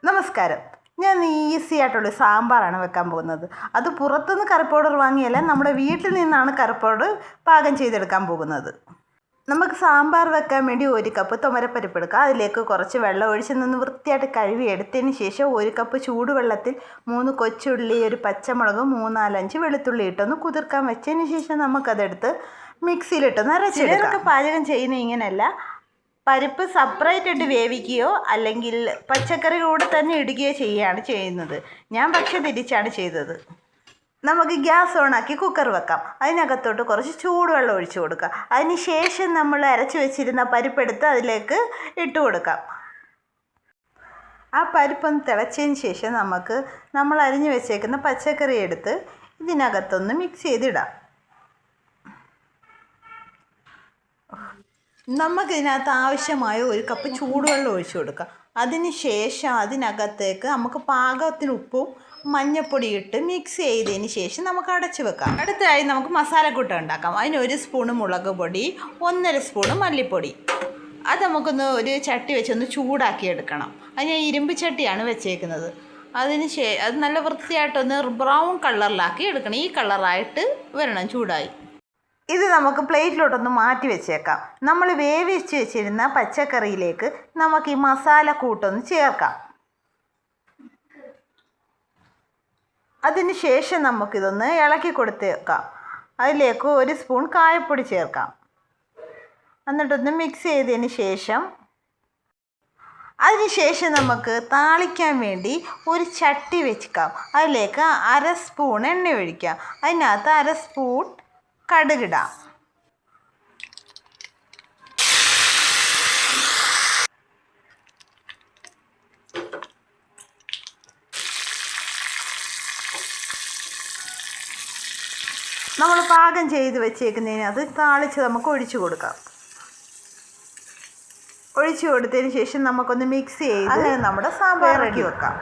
നമസ്കാരം. ഞാൻ ഈസി ആയിട്ടുള്ള സാമ്പാറാണ് വെക്കാൻ പോകുന്നത്. അത് പുറത്തുനിന്ന് കറി പൗഡർ വാങ്ങിയല്ല, നമ്മുടെ വീട്ടിൽ നിന്നാണ് കറി പൗഡർ പാകം ചെയ്തെടുക്കാൻ പോകുന്നത്. നമുക്ക് സാമ്പാർ വെക്കാൻ വേണ്ടി 1 കപ്പ് തുമരപ്പരിപ്പ് എടുക്കാം. അതിലേക്ക് കുറച്ച് വെള്ളം ഒഴിച്ച് നിന്ന് വൃത്തിയായിട്ട് കഴുകി എടുത്തതിന് ശേഷം 1 കപ്പ് ചൂടുവെള്ളത്തിൽ 3 കൊച്ചുള്ളി, 1 പച്ചമുളക്, 3-4-5 വെളുത്തുള്ളി ഇട്ടൊന്ന് കുതിർക്കാൻ വെച്ചതിന് ശേഷം നമുക്കതെടുത്ത് മിക്സിയിലിട്ടൊന്ന് അരച്ചെടുക്കാം. ചിലരൊക്കെ പാചകം ചെയ്യുന്ന ഇങ്ങനെയല്ല, പരിപ്പ് സെപ്പറേറ്റ് ഇട്ട് വേവിക്കുകയോ അല്ലെങ്കിൽ പച്ചക്കറി കൂടെ തന്നെ ഇടുകയോ ചെയ്യുകയാണ് ചെയ്യുന്നത്. ഞാൻ പക്ഷേ തിരിച്ചാണ് ചെയ്തത്. നമുക്ക് ഗ്യാസ് ഓണാക്കി കുക്കർ വെക്കാം. അതിനകത്തോട്ട് കുറച്ച് ചൂടുവെള്ളം ഒഴിച്ചു കൊടുക്കാം. അതിന് ശേഷം നമ്മൾ അരച്ച് വെച്ചിരുന്ന പരിപ്പെടുത്ത് അതിലേക്ക് ഇട്ട് കൊടുക്കാം. ആ പരിപ്പൊന്ന് തിളച്ചതിന് ശേഷം നമ്മൾ അരിഞ്ഞു വെച്ചേക്കുന്ന പച്ചക്കറി എടുത്ത് ഇതിനകത്തൊന്ന് മിക്സ് ചെയ്തിടാം. നമുക്കിതിനകത്ത് ആവശ്യമായ 1 കപ്പ് ചൂടുവെള്ളം ഒഴിച്ചു കൊടുക്കാം. അതിന് ശേഷം അതിനകത്തേക്ക് നമുക്ക് പാകത്തിന് ഉപ്പും മഞ്ഞൾപ്പൊടി ഇട്ട് മിക്സ് ചെയ്തതിന് ശേഷം നമുക്ക് അടച്ചു വെക്കാം. അടുത്തതായി നമുക്ക് മസാലക്കൂട്ട് ഉണ്ടാക്കാം. അതിന് 1 സ്പൂണ് മുളക് പൊടി, 1.5 സ്പൂണ് മല്ലിപ്പൊടി. അത് നമുക്കൊന്ന് ഒരു ചട്ടി വെച്ചൊന്ന് ചൂടാക്കി എടുക്കണം. അതിന് ഇരുമ്പ് ചട്ടിയാണ് വെച്ചേക്കുന്നത്. അത് നല്ല വൃത്തിയായിട്ടൊന്ന് ബ്രൗൺ കളറിലാക്കി എടുക്കണം. ഈ കളറായിട്ട് വരണം ചൂടായി. ഇത് നമുക്ക് പ്ലേറ്റിലോട്ടൊന്ന് മാറ്റി വെച്ചേക്കാം. നമ്മൾ വേവിച്ച് വെച്ചിരുന്ന പച്ചക്കറിയിലേക്ക് നമുക്ക് ഈ മസാലക്കൂട്ടൊന്ന് ചേർക്കാം. അതിന് ശേഷം നമുക്കിതൊന്ന് ഇളക്കി കൊടുത്തേക്കാം. അതിലേക്ക് 1 സ്പൂൺ കായപ്പൊടി ചേർക്കാം. എന്നിട്ടൊന്ന് മിക്സ് ചെയ്തതിന് ശേഷം നമുക്ക് താളിക്കാൻ വേണ്ടി ഒരു ചട്ടി വെക്കാം. അതിലേക്ക് 1/2 സ്പൂൺ എണ്ണ ഒഴിക്കാം. അതിനകത്ത് 1/2 സ്പൂൺ കടുകിടാം. നമ്മൾ പാകം ചെയ്ത് വെച്ചേക്കുന്നതിനകത്ത് താളിച്ച് നമുക്ക് ഒഴിച്ചു കൊടുക്കാം. ഒഴിച്ചു കൊടുത്തതിന് ശേഷം നമുക്കൊന്ന് മിക്സ് ചെയ്ത് അങ്ങനെ നമ്മുടെ സാമ്പാർ റെഡി വെക്കാം.